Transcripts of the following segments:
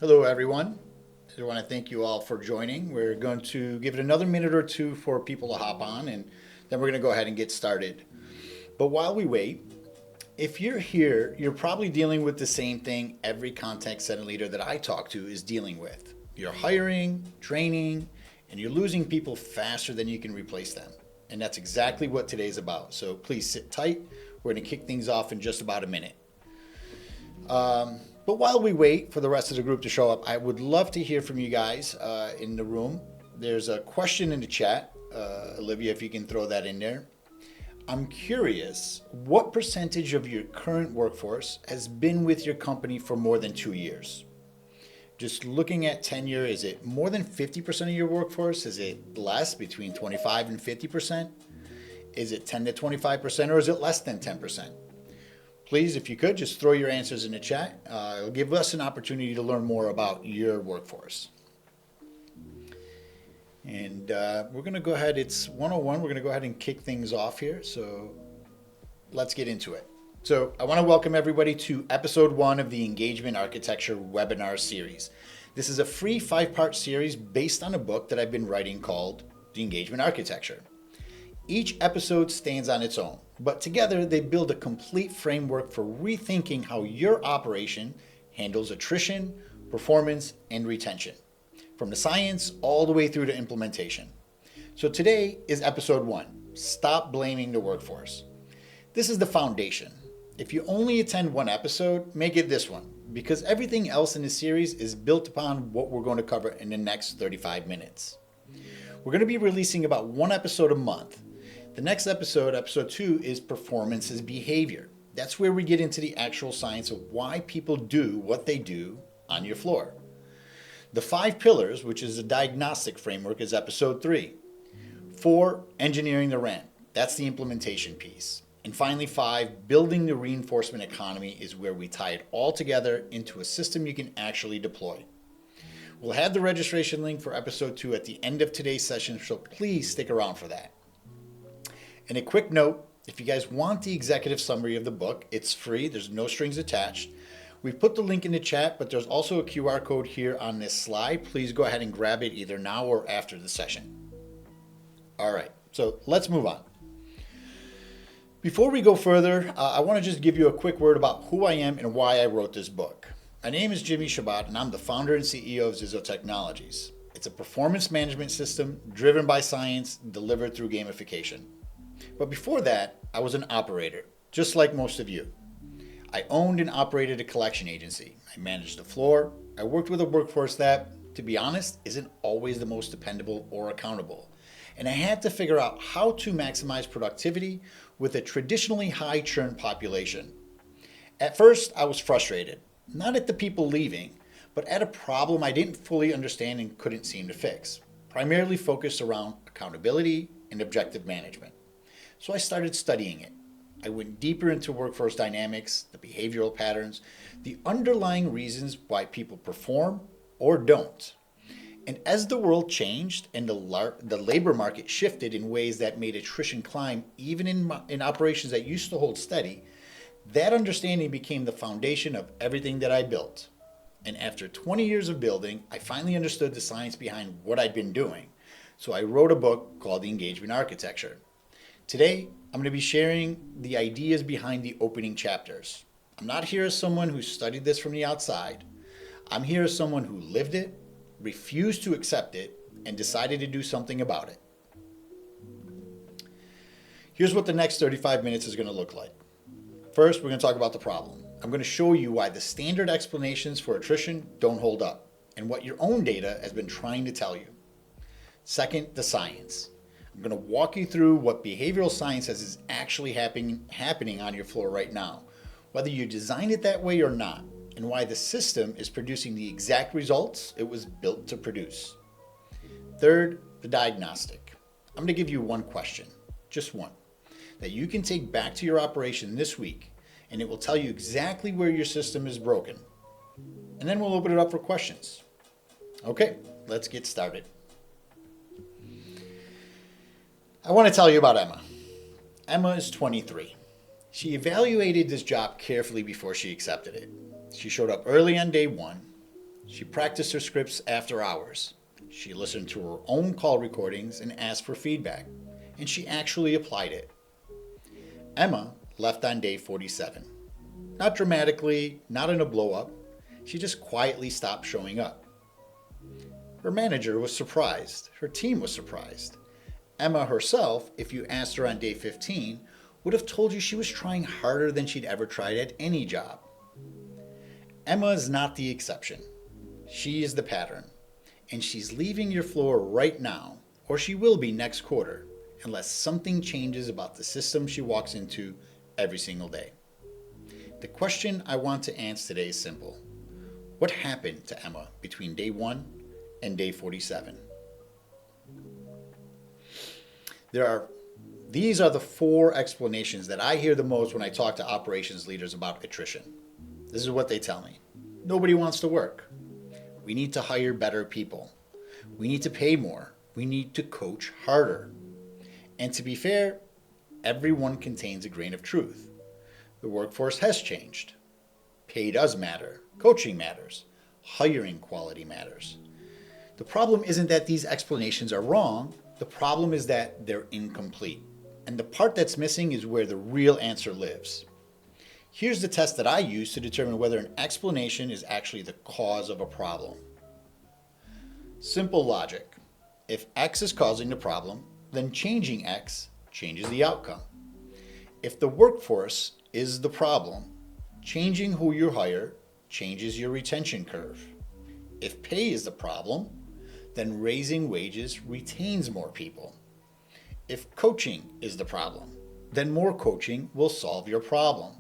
Hello, everyone. I want to thank you all for joining. We're going to give it another minute or two for people to hop on, and then we're going to go ahead and get started. But while we wait, if you're here, you're probably dealing with the same thing every contact center leader that I talk to is dealing with. You're hiring, training, and you're losing people faster than you can replace them. And that's exactly what today's about. So please sit tight. We're going to kick things off in just about a minute. But while we wait for the rest of the group to show up, I would love to hear from you guys in the room. There's a question in the chat. Olivia, if you can throw that in there. I'm curious, what percentage of your current workforce has been with your company for more than 2 years? Just looking at tenure, is it more than 50% of your workforce? Is it less, between 25 and 50%? Is it 10 to 25%, or is it less than 10%? Please, if you could, just throw your answers in the chat. It'll give us an opportunity to learn more about your workforce. And we're going to go ahead. It's 101. We're going to go ahead and kick things off here. So let's get into it. So I want to welcome everybody to episode 1 of the Engagement Architecture webinar series. This is a free 5-part series based on a book that I've been writing called The Engagement Architecture. Each episode stands on its own, but together they build a complete framework for rethinking how your operation handles attrition, performance, and retention, from the science all the way through to implementation. So today is episode 1, Stop Blaming the Workforce. This is the foundation. If you only attend one episode, make it this one, because everything else in the series is built upon what we're going to cover in the next 35 minutes. We're going to be releasing about one episode a month. The next episode, episode 2, is Performance as Behavior. That's where we get into the actual science of why people do what they do on your floor. The 5 pillars, which is a diagnostic framework, is episode 3. 4, Engineering the ramp. That's the implementation piece. And finally, 5, Building the reinforcement economy, is where we tie it all together into a system you can actually deploy. We'll have the registration link for episode 2 at the end of today's session, so please stick around for that. And a quick note, if you guys want the executive summary of the book, it's free. There's no strings attached. We've put the link in the chat, but there's also a QR code here on this slide. Please go ahead and grab it either now or after the session. All right, so let's move on. Before we go further, I want to just give you a quick word about who I am and why I wrote this book. My name is Jimmy Chebat, and I'm the founder and CEO of ZIZO Technologies. It's a performance management system driven by science, delivered through gamification. But before that, I was an operator, just like most of you. I owned and operated a collection agency. I managed the floor. I worked with a workforce that, to be honest, isn't always the most dependable or accountable. And I had to figure out how to maximize productivity with a traditionally high churn population. At first, I was frustrated, not at the people leaving, but at a problem I didn't fully understand and couldn't seem to fix, primarily focused around accountability and objective management. So I started studying it. I went deeper into workforce dynamics, the behavioral patterns, the underlying reasons why people perform or don't. And as the world changed and the labor market shifted in ways that made attrition climb, even in operations that used to hold steady, that understanding became the foundation of everything that I built. And after 20 years of building, I finally understood the science behind what I'd been doing. So I wrote a book called The Engagement Architecture. Today, I'm going to be sharing the ideas behind the opening chapters. I'm not here as someone who studied this from the outside. I'm here as someone who lived it, refused to accept it, and decided to do something about it. Here's what the next 35 minutes is going to look like. First, we're going to talk about the problem. I'm going to show you why the standard explanations for attrition don't hold up, and what your own data has been trying to tell you. Second, the science. I'm going to walk you through what behavioral science says is actually happening on your floor right now, whether you designed it that way or not, and why the system is producing the exact results it was built to produce. Third, the diagnostic. I'm going to give you one question, just one, that you can take back to your operation this week, and it will tell you exactly where your system is broken. And then we'll open it up for questions. Okay, let's get started. I want to tell you about Emma. Emma is 23. She evaluated this job carefully before she accepted it. She showed up early on day 1. She practiced her scripts after hours. She listened to her own call recordings and asked for feedback, and she actually applied it. Emma left on day 47. Not dramatically, not in a blow-up. She just quietly stopped showing up. Her manager was surprised. Her team was surprised. Emma herself, if you asked her on day 15, would have told you she was trying harder than she'd ever tried at any job. Emma is not the exception. She is the pattern. And she's leaving your floor right now, or she will be next quarter, unless something changes about the system she walks into every single day. The question I want to answer today is simple. What happened to Emma between day 1 and day 47? These are the 4 explanations that I hear the most when I talk to operations leaders about attrition. This is what they tell me. Nobody wants to work. We need to hire better people. We need to pay more. We need to coach harder. And to be fair, everyone contains a grain of truth. The workforce has changed. Pay does matter. Coaching matters. Hiring quality matters. The problem isn't that these explanations are wrong. The problem is that they're incomplete. And the part that's missing is where the real answer lives. Here's the test that I use to determine whether an explanation is actually the cause of a problem. Simple logic. If X is causing the problem, then changing X changes the outcome. If the workforce is the problem, changing who you hire changes your retention curve. If pay is the problem, then raising wages retains more people. If coaching is the problem, then more coaching will solve your problem.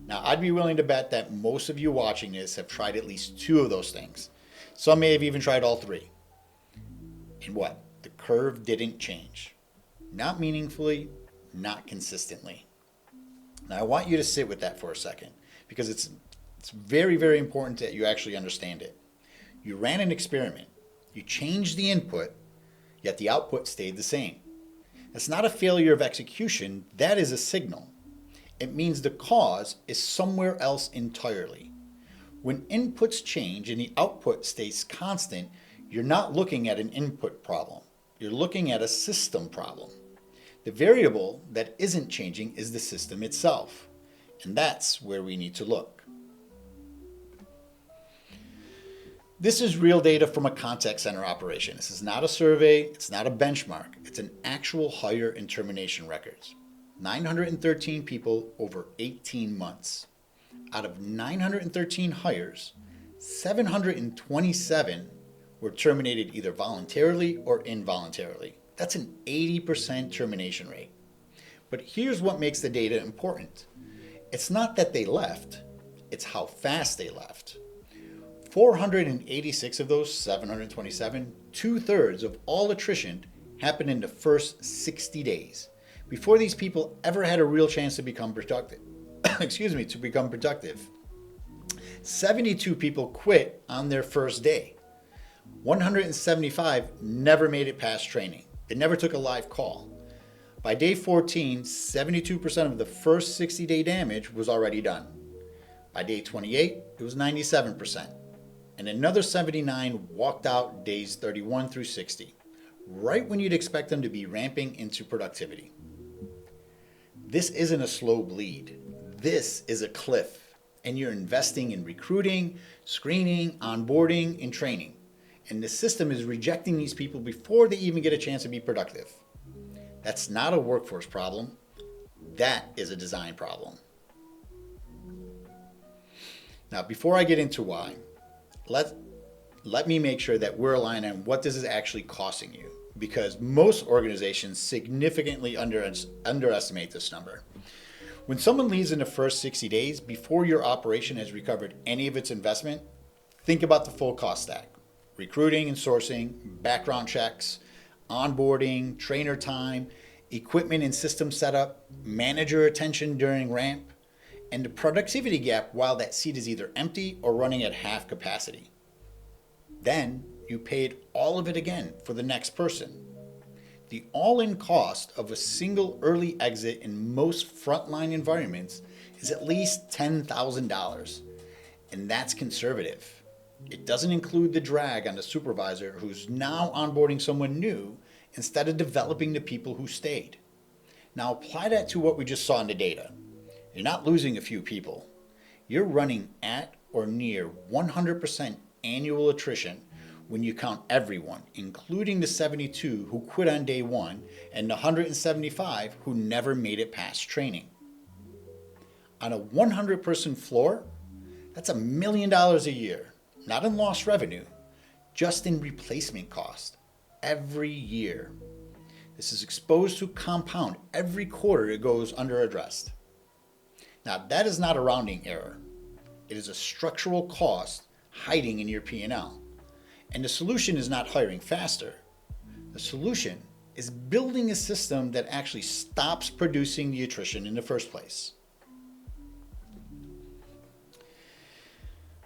Now, I'd be willing to bet that most of you watching this have tried at least 2 of those things. Some may have even tried all 3. And what? The curve didn't change. Not meaningfully, not consistently. Now, I want you to sit with that for a second because it's very, very important that you actually understand it. You ran an experiment. You changed the input, yet the output stayed the same. That's not a failure of execution. That is a signal. It means the cause is somewhere else entirely. When inputs change and the output stays constant, you're not looking at an input problem. You're looking at a system problem. The variable that isn't changing is the system itself. And that's where we need to look. This is real data from a contact center operation. This is not a survey. It's not a benchmark. It's an actual hire and termination records. 913 people over 18 months. Out of 913 hires, 727 were terminated either voluntarily or involuntarily. That's an 80% termination rate. But here's what makes the data important. It's not that they left, it's how fast they left. 486 of those 727, 2/3 of all attrition happened in the first 60 days, before these people ever had a real chance to become productive. to become productive. 72 people quit on their first day. 175 never made it past training. They never took a live call. By day 14, 72% of the first 60-day damage was already done. By day 28, it was 97%. And another 79 walked out days 31 through 60, right when you'd expect them to be ramping into productivity. This isn't a slow bleed. This is a cliff, and you're investing in recruiting, screening, onboarding, and training. And the system is rejecting these people before they even get a chance to be productive. That's not a workforce problem. That is a design problem. Now, before I get into why, let me make sure that we're aligned on what this is actually costing you, because most organizations significantly underestimate this number. When someone leaves in the first 60 days, before your operation has recovered any of its investment, think about the full cost stack. Recruiting and sourcing, background checks, onboarding, trainer time, equipment and system setup, manager attention during ramp, and the productivity gap while that seat is either empty or running at half capacity. Then you paid all of it again for the next person. The all-in cost of a single early exit in most frontline environments is at least $10,000, and that's conservative. It doesn't include the drag on the supervisor who's now onboarding someone new instead of developing the people who stayed. Now apply that to what we just saw in the data. You're not losing a few people. You're running at or near 100% annual attrition when you count everyone, including the 72 who quit on day one and the 175 who never made it past training. On a 100-person floor, that's $1 million a year, not in lost revenue, just in replacement cost, every year. This is exposed to compound every quarter it goes underaddressed. Now, that is not a rounding error. It is a structural cost hiding in your P&L. And the solution is not hiring faster. The solution is building a system that actually stops producing the attrition in the first place.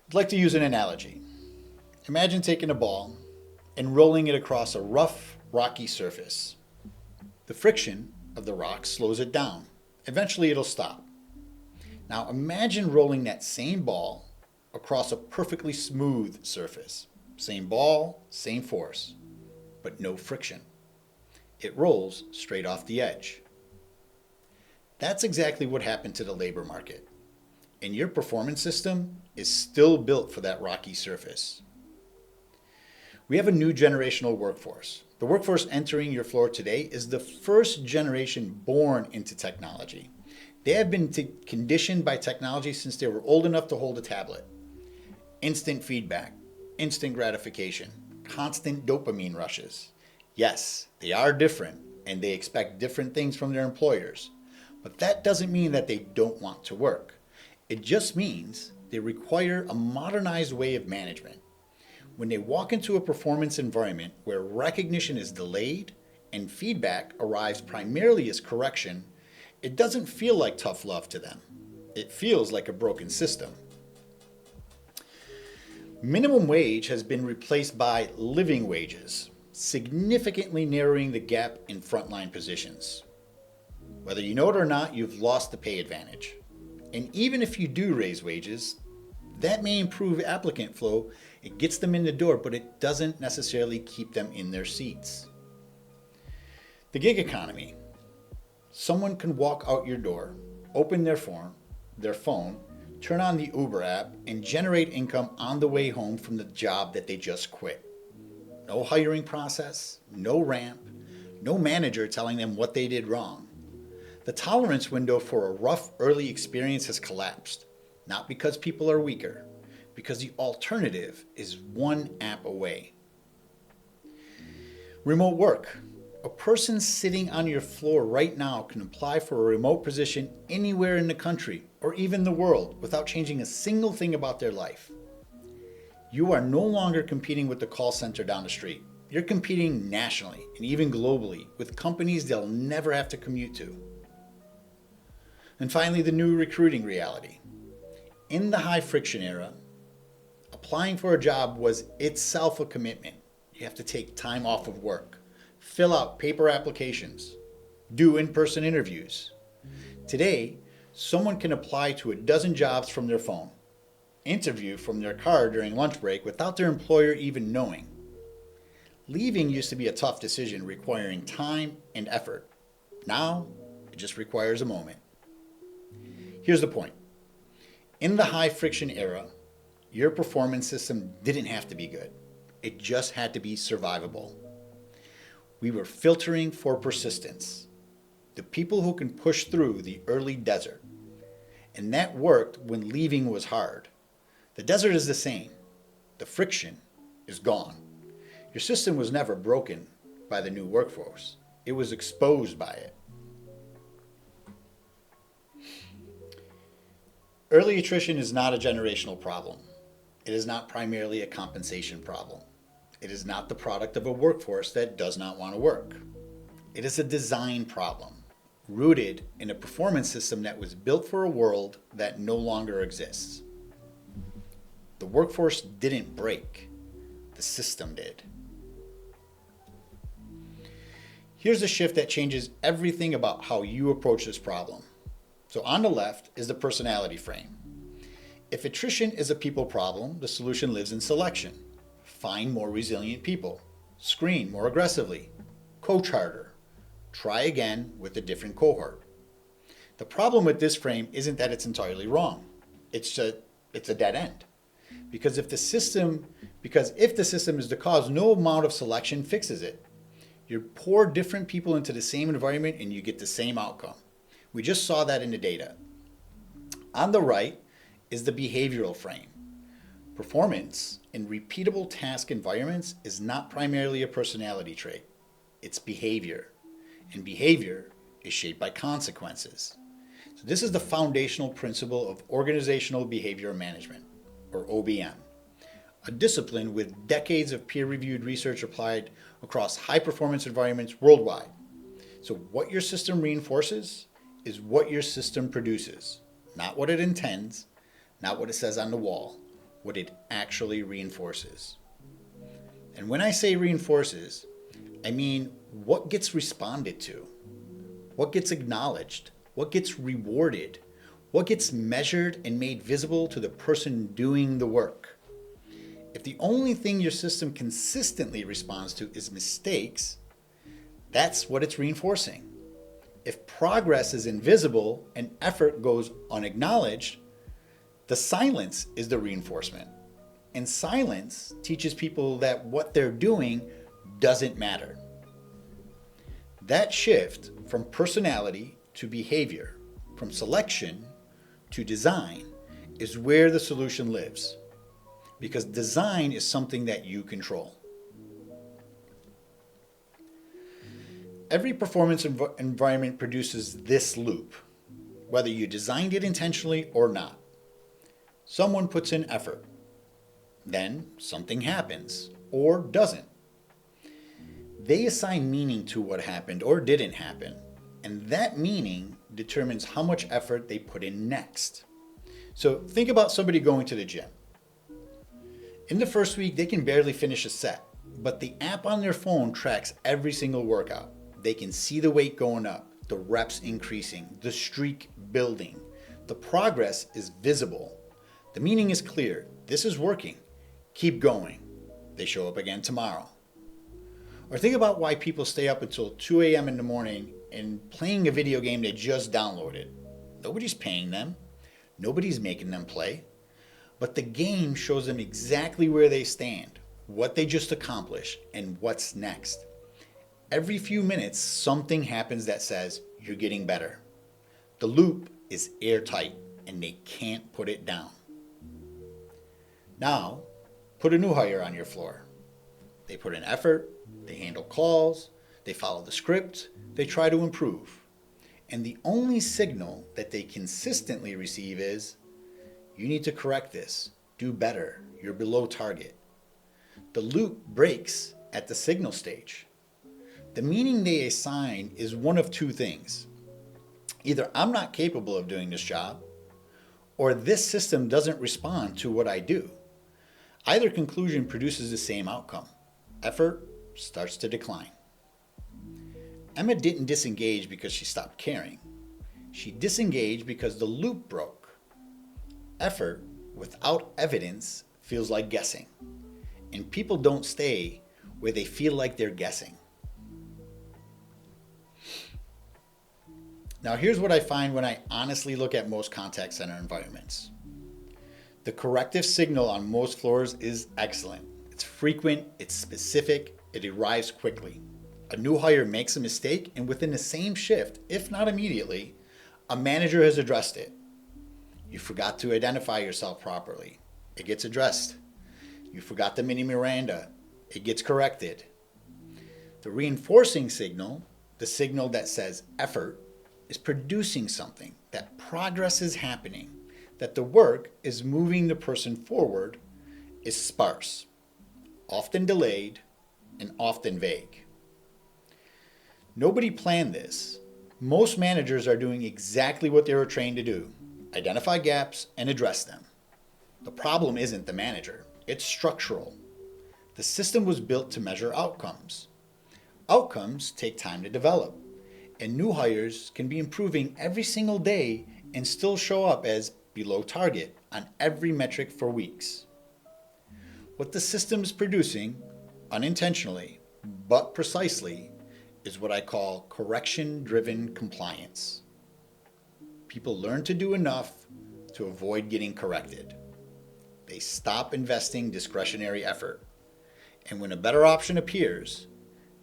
I'd like to use an analogy. Imagine taking a ball and rolling it across a rough, rocky surface. The friction of the rock slows it down. Eventually it'll stop. Now imagine rolling that same ball across a perfectly smooth surface. Same ball, same force, but no friction. It rolls straight off the edge. That's exactly what happened to the labor market. And your performance system is still built for that rocky surface. We have a new generational workforce. The workforce entering your floor today is the first generation born into technology. They have been conditioned by technology since they were old enough to hold a tablet. Instant feedback, instant gratification, constant dopamine rushes. Yes, they are different and they expect different things from their employers, but that doesn't mean that they don't want to work. It just means they require a modernized way of management. When they walk into a performance environment where recognition is delayed and feedback arrives primarily as correction, it doesn't feel like tough love to them. It feels like a broken system. Minimum wage has been replaced by living wages, significantly narrowing the gap in frontline positions. Whether you know it or not, you've lost the pay advantage. And even if you do raise wages, that may improve applicant flow. It gets them in the door, but it doesn't necessarily keep them in their seats. The gig economy. Someone can walk out your door, open their phone, turn on the Uber app, and generate income on the way home from the job that they just quit. No hiring process, no ramp, no manager telling them what they did wrong. The tolerance window for a rough early experience has collapsed, not because people are weaker, because the alternative is one app away. Remote work. A person sitting on your floor right now can apply for a remote position anywhere in the country or even the world without changing a single thing about their life. You are no longer competing with the call center down the street. You're competing nationally and even globally with companies they'll never have to commute to. And finally, the new recruiting reality. In the high friction era, applying for a job was itself a commitment. You have to take time off of work, fill out paper applications, do in-person interviews. Today, someone can apply to a dozen jobs from their phone, interview from their car during lunch break without their employer even knowing. Leaving used to be a tough decision requiring time and effort. Now, it just requires a moment. Here's the point. In the high friction era, your performance system didn't have to be good. It just had to be survivable. We were filtering for persistence, the people who can push through the early desert. And that worked when leaving was hard. The desert is the same. The friction is gone. Your system was never broken by the new workforce. It was exposed by it. Early attrition is not a generational problem. It is not primarily a compensation problem. It is not the product of a workforce that does not want to work. It is a design problem, rooted in a performance system that was built for a world that no longer exists. The workforce didn't break. The system did. Here's a shift that changes everything about how you approach this problem. So on the left is the personality frame. If attrition is a people problem, the solution lives in selection. Find more resilient people. Screen more aggressively. Coach harder. Try again with a different cohort. The problem with this frame isn't that it's entirely wrong. It's a dead end. Because if the system is the cause, no amount of selection fixes it. You pour different people into the same environment and you get the same outcome. We just saw that in the data. On the right is the behavioral frame. Performance in repeatable task environments is not primarily a personality trait. It's behavior. And behavior is shaped by consequences. So this is the foundational principle of organizational behavior management, or OBM, a discipline with decades of peer-reviewed research applied across high-performance environments worldwide. So what your system reinforces is what your system produces, not what it intends, not what it says on the wall, what it actually reinforces. And when I say reinforces, I mean what gets responded to, what gets acknowledged, what gets rewarded, what gets measured and made visible to the person doing the work. If the only thing your system consistently responds to is mistakes, that's what it's reinforcing. If progress is invisible and effort goes unacknowledged, the silence is the reinforcement. And silence teaches people that what they're doing doesn't matter. That shift from personality to behavior, from selection to design, is where the solution lives. Because design is something that you control. Every performance environment produces this loop, whether you designed it intentionally or not. Someone puts in effort. Then something happens, or doesn't. They assign meaning to what happened or didn't happen, and that meaning determines how much effort they put in next. So think about somebody going to the gym. In the first week, they can barely finish a set, but the app on their phone tracks every single workout. They can see the weight going up, the reps increasing, the streak building. The progress is visible. The meaning is clear. This is working. Keep going. They show up again tomorrow. Or think about why people stay up until 2 a.m. in the morning and playing a video game they just downloaded. Nobody's paying them. Nobody's making them play. But the game shows them exactly where they stand, what they just accomplished, and what's next. Every few minutes, something happens that says, you're getting better. The loop is airtight, and they can't put it down. Now, put a new hire on your floor. They put in effort, they handle calls, they follow the script, they try to improve. And the only signal that they consistently receive is, you need to correct this, do better, you're below target. The loop breaks at the signal stage. The meaning they assign is one of two things. Either I'm not capable of doing this job, or this system doesn't respond to what I do. Either conclusion produces the same outcome. Effort starts to decline. Emma didn't disengage because she stopped caring. She disengaged because the loop broke. Effort without evidence feels like guessing. And people don't stay where they feel like they're guessing. Now here's what I find when I honestly look at most contact center environments. The corrective signal on most floors is excellent. It's frequent, it's specific, it arrives quickly. A new hire makes a mistake, and within the same shift, if not immediately, a manager has addressed it. You forgot to identify yourself properly. It gets addressed. You forgot the mini Miranda. It gets corrected. The reinforcing signal, the signal that says effort, is producing something, that progress is happening, that the work is moving the person forward, is sparse, often delayed, and often vague. Nobody planned this. Most managers are doing exactly what they were trained to do. Identify gaps and address them. The problem isn't the manager, it's structural. The system was built to measure outcomes. Outcomes take time to develop, and new hires can be improving every single day and still show up as below target, on every metric for weeks. What the system is producing, unintentionally, but precisely, is what I call correction-driven compliance. People learn to do enough to avoid getting corrected. They stop investing discretionary effort. And when a better option appears,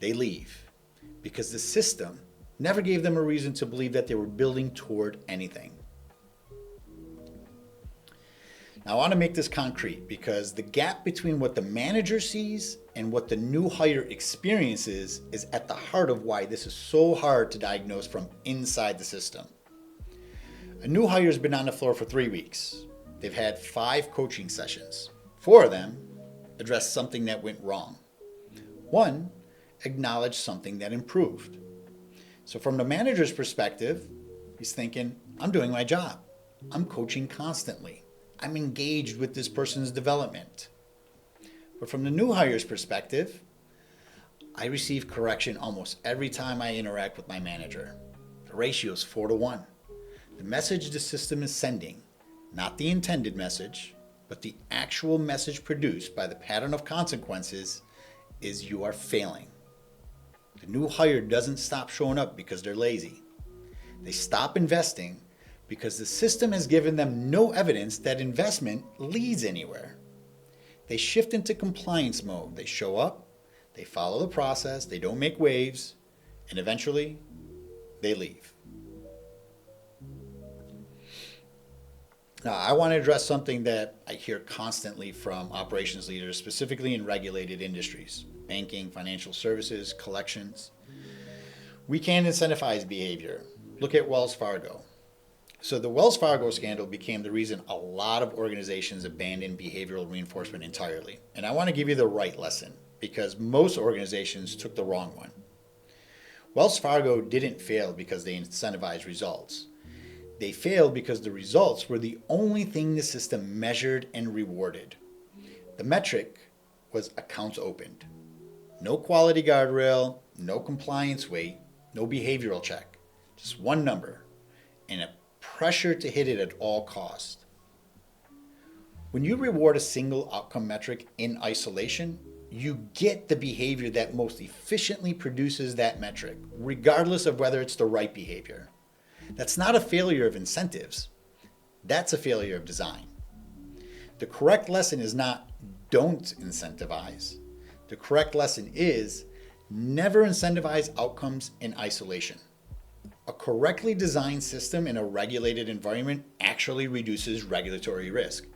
they leave because the system never gave them a reason to believe that they were building toward anything. Now, I want to make this concrete because the gap between what the manager sees and what the new hire experiences is at the heart of why this is so hard to diagnose from inside the system. A new hire has been on the floor for 3 weeks. They've had 5 coaching sessions. 4 of them addressed something that went wrong. 1 acknowledged something that improved. So from the manager's perspective, he's thinking, I'm doing my job. I'm coaching constantly. I'm engaged with this person's development. But from the new hire's perspective, I receive correction almost every time I interact with my manager. The ratio is 4-to-1. The message the system is sending, not the intended message, but the actual message produced by the pattern of consequences, is you are failing. The new hire doesn't stop showing up because they're lazy. They stop investing because the system has given them no evidence that investment leads anywhere. They shift into compliance mode. They show up, they follow the process, they don't make waves, and eventually they leave. Now, I want to address something that I hear constantly from operations leaders, specifically in regulated industries, banking, financial services, collections. We can't incentivize behavior. Look at Wells Fargo. So the Wells Fargo scandal became the reason a lot of organizations abandoned behavioral reinforcement entirely. And I want to give you the right lesson because most organizations took the wrong one. Wells Fargo didn't fail because they incentivized results. They failed because the results were the only thing the system measured and rewarded. The metric was accounts opened. No quality guardrail, no compliance weight, no behavioral check. Just one number and a pressure to hit it at all costs. When you reward a single outcome metric in isolation, you get the behavior that most efficiently produces that metric, regardless of whether it's the right behavior. That's not a failure of incentives. That's a failure of design. The correct lesson is not don't incentivize. The correct lesson is never incentivize outcomes in isolation. A correctly designed system in a regulated environment actually reduces regulatory risk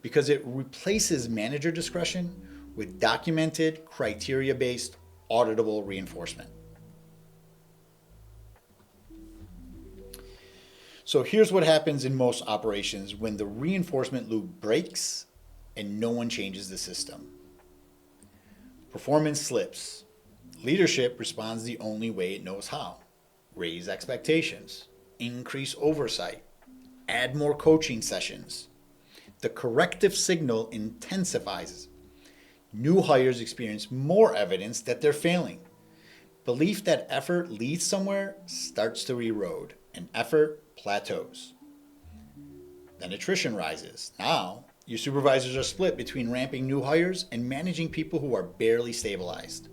because it replaces manager discretion with documented, criteria-based, auditable reinforcement. So here's what happens in most operations when the reinforcement loop breaks and no one changes the system. Performance slips. Leadership responds the only way it knows how. Raise expectations, increase oversight, add more coaching sessions. The corrective signal intensifies. New hires experience more evidence that they're failing. Belief that effort leads somewhere starts to erode, and effort plateaus. Then attrition rises. Now, your supervisors are split between ramping new hires and managing people who are barely stabilized.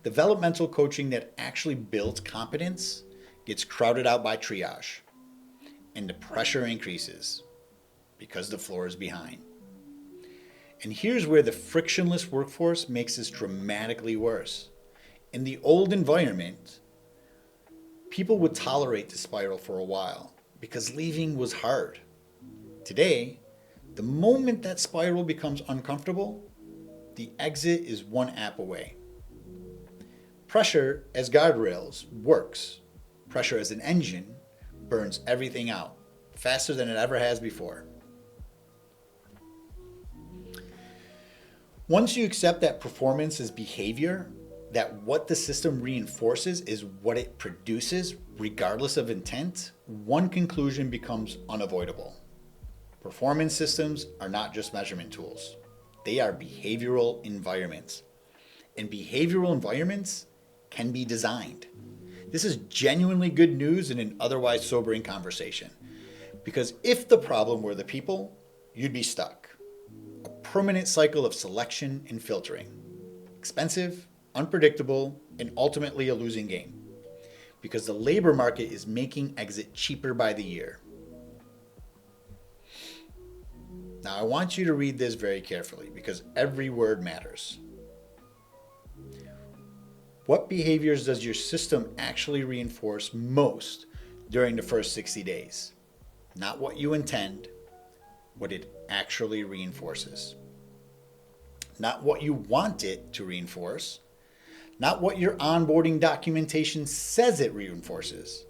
Developmental coaching that actually builds competence gets crowded out by triage, and the pressure increases because the floor is behind. And here's where the frictionless workforce makes this dramatically worse. In the old environment, people would tolerate the spiral for a while because leaving was hard. Today, the moment that spiral becomes uncomfortable, the exit is one app away. Pressure as guardrails works. Pressure as an engine burns everything out faster than it ever has before. Once you accept that performance is behavior, that what the system reinforces is what it produces, regardless of intent, one conclusion becomes unavoidable. Performance systems are not just measurement tools. They are behavioral environments. And behavioral environments can be designed. This is genuinely good news in an otherwise sobering conversation. Because if the problem were the people, you'd be stuck. A permanent cycle of selection and filtering. Expensive, unpredictable, and ultimately a losing game. Because the labor market is making exit cheaper by the year. Now I want you to read this very carefully because every word matters. What behaviors does your system actually reinforce most during the first 60 days? Not what you intend, what it actually reinforces. Not what you want it to reinforce, not what your onboarding documentation says it reinforces,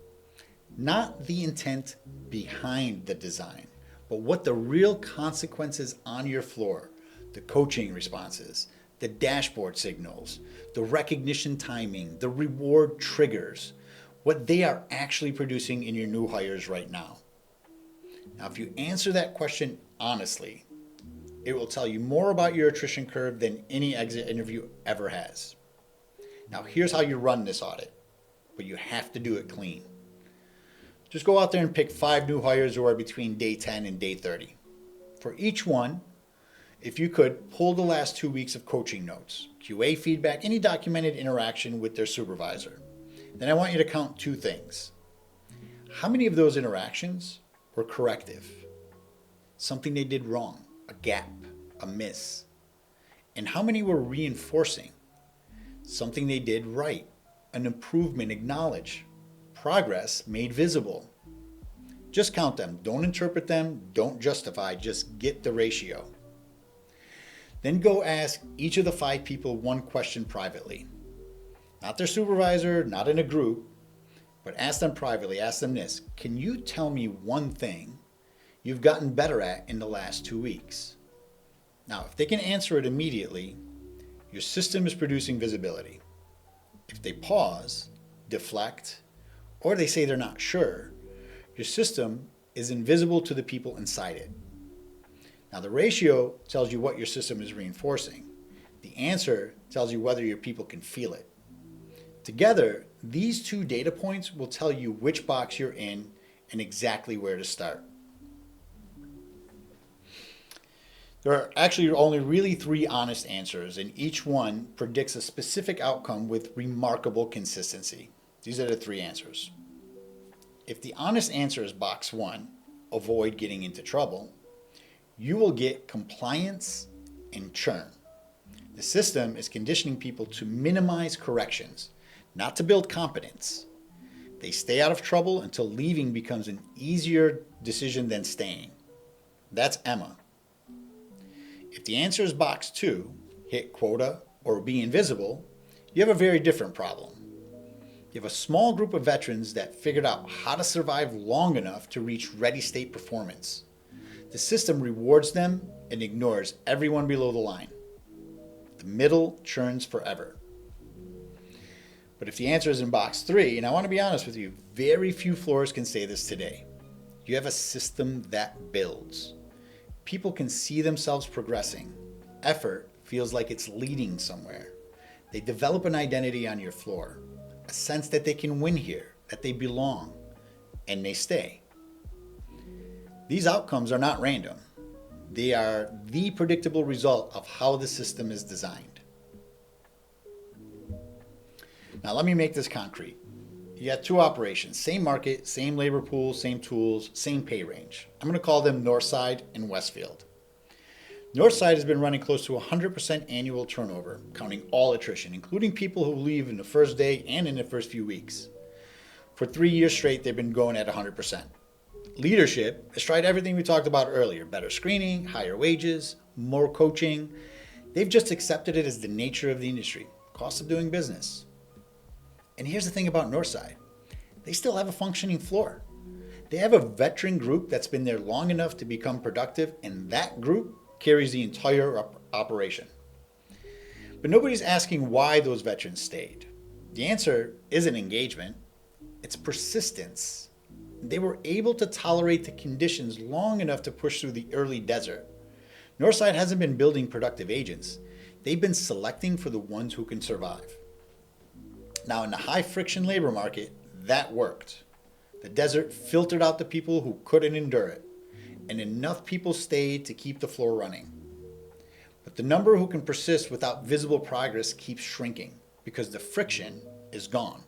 not the intent behind the design, but what the real consequences on your floor, the coaching responses, the dashboard signals, the recognition timing, the reward triggers, what they are actually producing in your new hires right now. Now, if you answer that question honestly, it will tell you more about your attrition curve than any exit interview ever has. Now, here's how you run this audit, but you have to do it clean. Just go out there and pick 5 new hires who are between day 10 and day 30. For each one, if you could, pull the last 2 weeks of coaching notes, QA feedback, any documented interaction with their supervisor. Then I want you to count 2 things. How many of those interactions were corrective? Something they did wrong, a gap, a miss. And how many were reinforcing? Something they did right, an improvement acknowledged, progress made visible. Just count them. Don't interpret them. Don't justify. Just get the ratio. Then go ask each of the 5 people one question privately. Not their supervisor, not in a group, but ask them privately. Ask them this. Can you tell me one thing you've gotten better at in the last 2 weeks? Now, if they can answer it immediately, your system is producing visibility. If they pause, deflect, or they say they're not sure, your system is invisible to the people inside it. Now, the ratio tells you what your system is reinforcing. The answer tells you whether your people can feel it. Together, these 2 data points will tell you which box you're in and exactly where to start. There are actually only really 3 honest answers, and each one predicts a specific outcome with remarkable consistency. These are the 3 answers. If the honest answer is box 1, avoid getting into trouble, you will get compliance and churn. The system is conditioning people to minimize corrections, not to build competence. They stay out of trouble until leaving becomes an easier decision than staying. That's Emma. If the answer is box 2, hit quota or be invisible, you have a very different problem. You have a small group of veterans that figured out how to survive long enough to reach ready state performance. The system rewards them and ignores everyone below the line. The middle churns forever. But if the answer is in box 3, and I want to be honest with you, very few floors can say this today. You have a system that builds. People can see themselves progressing. Effort feels like it's leading somewhere. They develop an identity on your floor, a sense that they can win here, that they belong, and they stay. These outcomes are not random. They are the predictable result of how the system is designed. Now let me make this concrete. You got 2 operations, same market, same labor pool, same tools, same pay range. I'm going to call them Northside and Westfield. Northside has been running close to 100% annual turnover, counting all attrition, including people who leave in the first day and in the first few weeks. For 3 years straight, they've been going at 100%. Leadership has tried everything we talked about earlier, better screening, higher wages, more coaching. They've just accepted it as the nature of the industry, cost of doing business. And here's the thing about Northside. They still have a functioning floor. They have a veteran group that's been there long enough to become productive, and that group carries the entire operation. But nobody's asking why those veterans stayed. The answer isn't engagement, it's persistence. They were able to tolerate the conditions long enough to push through the early desert. Northside hasn't been building productive agents. They've been selecting for the ones who can survive. Now, in the high friction labor market, that worked. The desert filtered out the people who couldn't endure it. and enough people stayed to keep the floor running. But the number who can persist without visible progress keeps shrinking because the friction is gone.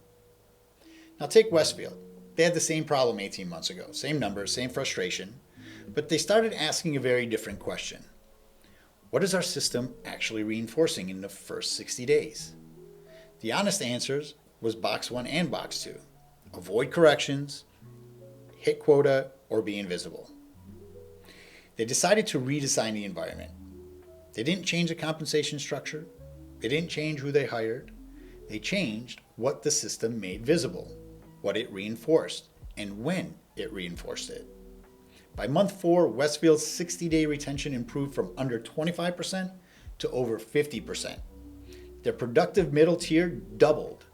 Now take Westfield. They had the same problem 18 months ago. Same numbers, same frustration, but they started asking a very different question. What is our system actually reinforcing in the first 60 days? The honest answers was box 1 and box 2. Avoid corrections, hit quota, or be invisible. They decided to redesign the environment. They didn't change the compensation structure. They didn't change who they hired. They changed what the system made visible, what it reinforced, and when it reinforced it. By month 4, Westfield's 60-day retention improved from under 25% to over 50%. Their productive middle tier doubled.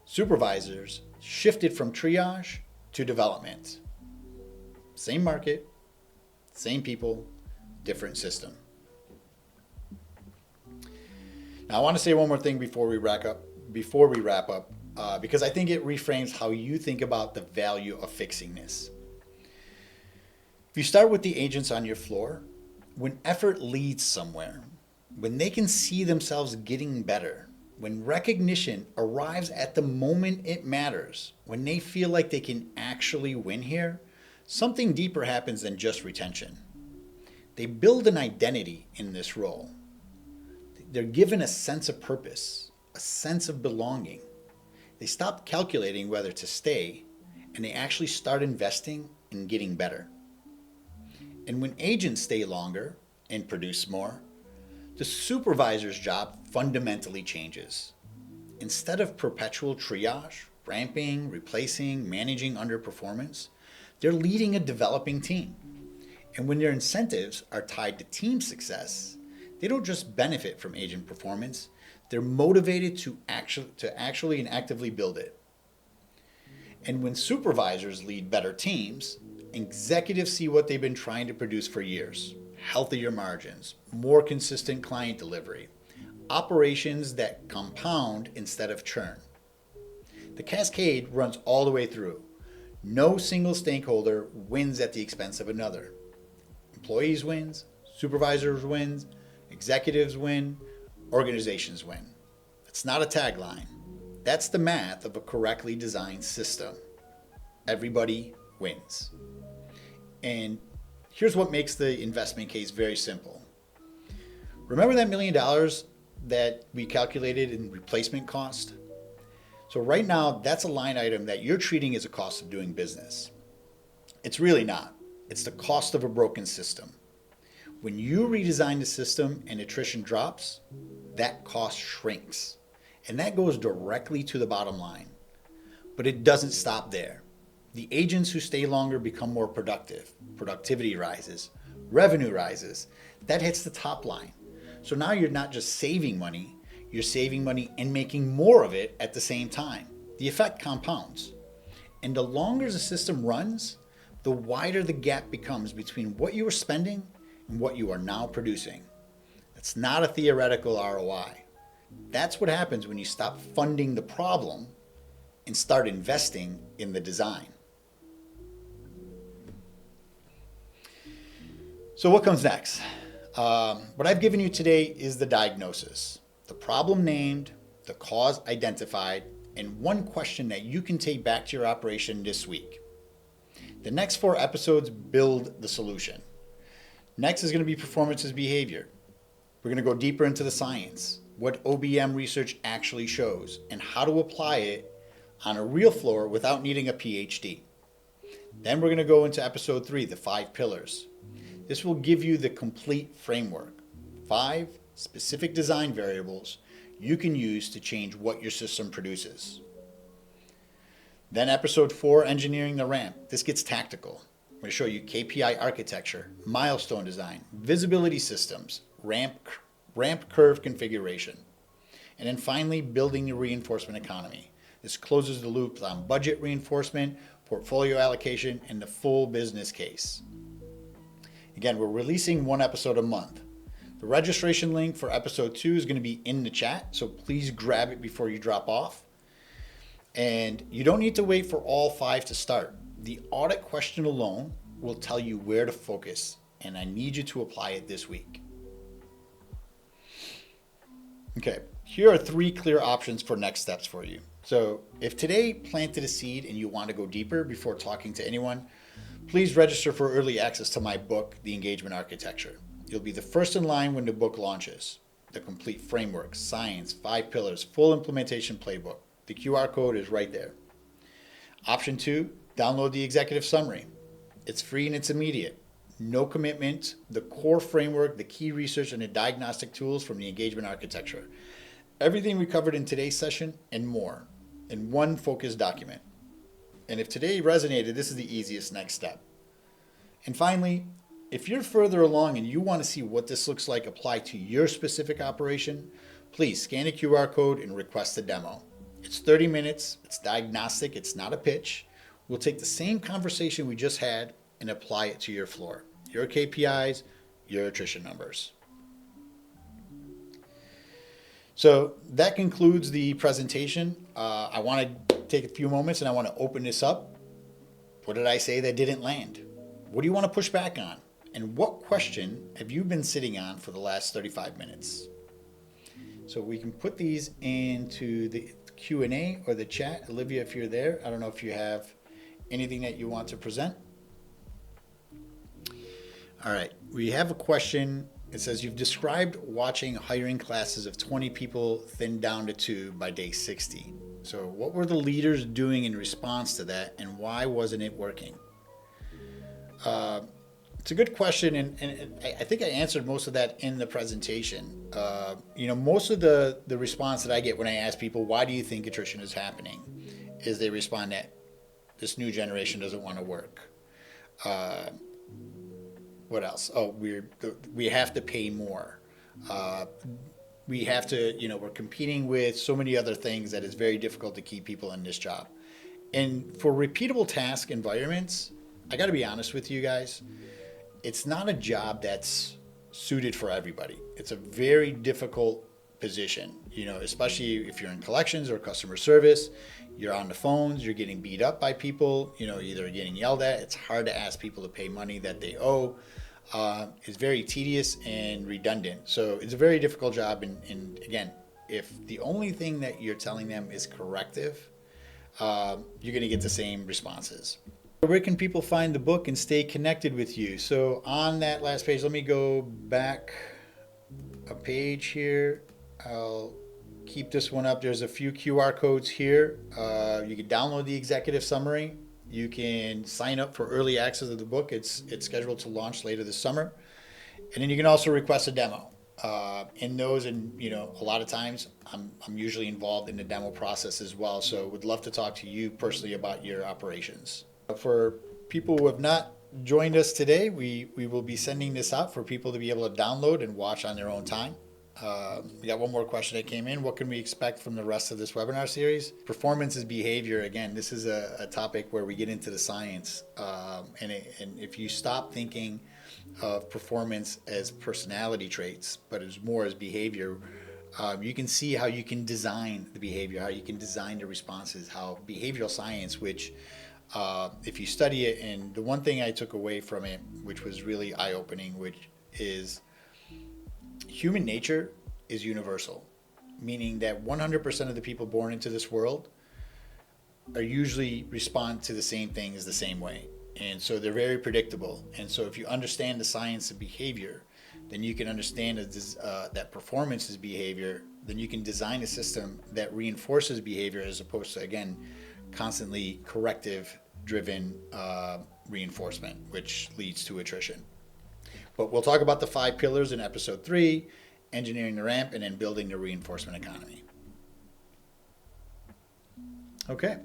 Supervisors shifted from triage to development. Same market, same people, different system. Now, I want to say one more thing before we wrap up, because I think it reframes how you think about the value of fixing this. If you start with the agents on your floor, when effort leads somewhere, when they can see themselves getting better, when recognition arrives at the moment it matters, when they feel like they can actually win here, something deeper happens than just retention. They build an identity in this role. They're given a sense of purpose, a sense of belonging. They stop calculating whether to stay, and they actually start investing in getting better. And when agents stay longer and produce more, the supervisor's job fundamentally changes. Instead of perpetual triage, ramping, replacing, managing underperformance, they're leading a developing team. And when their incentives are tied to team success, they don't just benefit from agent performance, they're motivated to actually and actively build it. And when supervisors lead better teams, executives see what they've been trying to produce for years: healthier margins, more consistent client delivery, operations that compound instead of churn. The cascade runs all the way through. No single stakeholder wins at the expense of another. Employees wins, supervisors wins, executives win, organizations win. That's not a tagline. That's the math of a correctly designed system. Everybody wins. And here's what makes the investment case very simple. Remember that $1 million that we calculated in replacement cost? So right now, that's a line item that you're treating as a cost of doing business. It's really not. It's the cost of a broken system. When you redesign the system and attrition drops, that cost shrinks. And that goes directly to the bottom line. But it doesn't stop there. The agents who stay longer become more productive. Productivity rises. Revenue rises. That hits the top line. So now you're not just saving money, you're saving money and making more of it at the same time. The effect compounds. And the longer the system runs, the wider the gap becomes between what you are spending and what you are now producing. That's not a theoretical ROI. That's what happens when you stop funding the problem and start investing in the design. So what comes next? What I've given you today is the diagnosis, the problem named, the cause identified, and one question that you can take back to your operation this week. The next 4 episodes build the solution. Next is going to be performance as behavior. We're going to go deeper into the science, what OBM research actually shows, and how to apply it on a real floor without needing a PhD. Then we're going to go into episode 3, the 5 pillars. This will give you the complete framework, 5 specific design variables you can use to change what your system produces. Then episode 4, engineering the ramp. This gets tactical. I'm going to show you KPI architecture, milestone design, visibility systems, ramp curve configuration. And then finally, building the reinforcement economy. This closes the loop on budget reinforcement, portfolio allocation, and the full business case. Again, we're releasing 1 episode a month. The registration link for episode 2 is going to be in the chat, so please grab it before you drop off. And you don't need to wait for all 5 to start. The audit question alone will tell you where to focus and I need you to apply it this week. Okay, here are 3 clear options for next steps for you. So if today planted a seed and you want to go deeper before talking to anyone, please register for early access to my book, The Engagement Architecture. You'll be the first in line when the book launches. The complete framework, science, 5 pillars, full implementation playbook. The QR code is right there. Option 2, download the executive summary. It's free and it's immediate. No commitment, the core framework, the key research, and the diagnostic tools from the engagement architecture. Everything we covered in today's session and more in one focused document. And if today resonated, this is the easiest next step. And finally, if you're further along and you want to see what this looks like applied to your specific operation, please scan a QR code and request a demo. It's 30 minutes, it's diagnostic, it's not a pitch. We'll take the same conversation we just had and apply it to your floor, your KPIs, your attrition numbers. So that concludes the presentation. I want to take a few moments and I want to open this up. What did I say that didn't land? What do you want to push back on? And what question have you been sitting on for the last 35 minutes? So we can put these into the Q&A or the chat. Olivia, if you're there, I don't know if you have anything that you want to present. All right, we have a question. It says, you've described watching hiring classes of 20 people thinned down to 2 by day 60. So what were the leaders doing in response to that, and why wasn't it working? It's a good question, and I think I answered most of that in the presentation. Most of the response that I get when I ask people, why do you think attrition is happening, is they respond that this new generation doesn't want to work. What else? Oh, we have to pay more. We have to, we're competing with so many other things that it's very difficult to keep people in this job. And for repeatable task environments, I got to be honest with you guys, it's not a job that's suited for everybody. It's a very difficult position, especially if you're in collections or customer service. You're on the phones, you're getting beat up by people, either getting yelled at. It's hard to ask people to pay money that they owe. It's very tedious and redundant. So it's a very difficult job. And again, if the only thing that you're telling them is corrective, you're going to get the same responses. Where can people find the book and stay connected with you? So on that last page, let me go back a page here. I'll keep this one up. There's a few QR codes here. You can download the executive summary. You can sign up for early access of the book. It's scheduled to launch later this summer. And then you can also request a demo. In those, and a lot of times I'm usually involved in the demo process as well. So would love to talk to you personally about your operations. For people who have not joined us today, we will be sending this out for people to be able to download and watch on their own time. We got one more question that came in. What can we expect from the rest of this webinar series? Performance is behavior. Again, this is a topic where we get into the science. And if you stop thinking of performance as personality traits, but as more as behavior, you can see how you can design the behavior, how you can design the responses, how behavioral science, which if you study it, and the one thing I took away from it, which was really eye-opening, which is human nature is universal, meaning that 100% of the people born into this world are usually respond to the same things the same way. And so they're very predictable. And so if you understand the science of behavior, then you can understand that performance is behavior. Then you can design a system that reinforces behavior as opposed to, again, constantly corrective-driven reinforcement, which leads to attrition. But we'll talk about the 5 pillars in episode 3, engineering the ramp, and then building the reinforcement economy. Okay.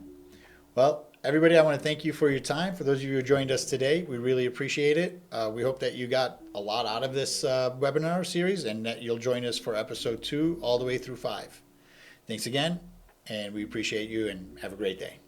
Well, everybody, I want to thank you for your time. For those of you who joined us today, we really appreciate it. We hope that you got a lot out of this webinar series and that you'll join us for episode 2 all the way through 5. Thanks again, and we appreciate you, and have a great day.